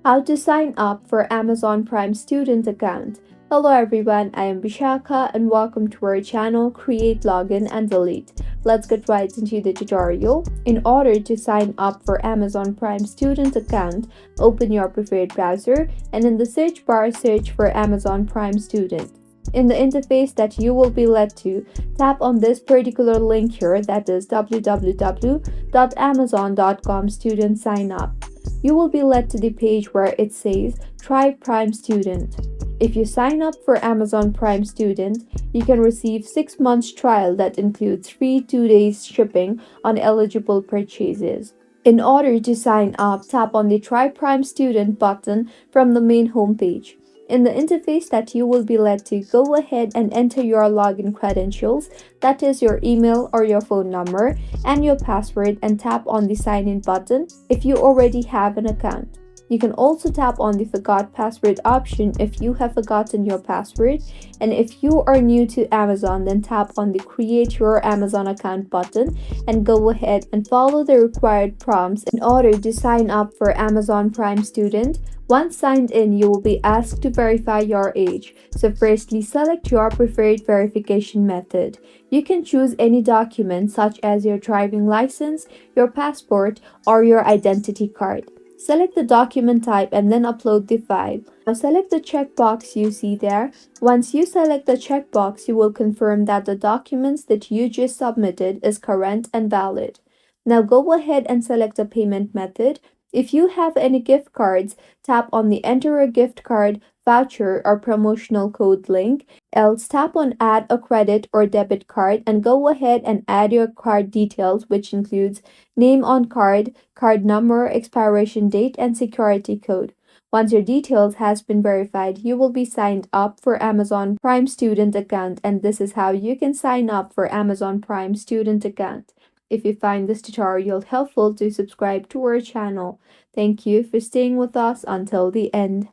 How to sign up for Amazon Prime student account. Hello everyone, I am Vishaka and welcome to our channel Create, Login and Delete. Let's get right into the tutorial. In order to sign up for Amazon Prime student account, open your preferred browser and in the search bar search for Amazon Prime student. In the interface that you will be led to, tap on this particular link here, that is www.amazon.com student sign up. You will be led to the page where it says Try Prime Student. If you sign up for Amazon Prime Student, you can receive 6 months trial that includes free 2 days shipping on eligible purchases. In order to sign up, tap on the Try Prime Student button from the main homepage. In the interface that you will be led to, go ahead and enter your login credentials, that is your email or your phone number, and your password and tap on the sign in button if you already have an account. You can also tap on the forgot password option if you have forgotten your password, and if you are new to Amazon, then tap on the create your Amazon account button and go ahead and follow the required prompts in order to sign up for Amazon Prime Student. Once signed in, you will be asked to verify your age. So firstly, select your preferred verification method. You can choose any document such as your driving license, your passport, or your identity card. Select the document type and then upload the file. Now select the checkbox you see there. Once you select the checkbox, you will confirm that the documents that you just submitted is current and valid. Now go ahead and select a payment method. If you have any gift cards, tap on the Enter a Gift Card, Voucher, or Promotional Code link. Else tap on Add a Credit or Debit Card and go ahead and add your card details, which includes name on card, card number, expiration date, and security code. Once your details has been verified, you will be signed up for Amazon Prime student account, and this is how you can sign up for Amazon Prime student account. If you find this tutorial helpful, do subscribe to our channel. Thank you for staying with us until the end.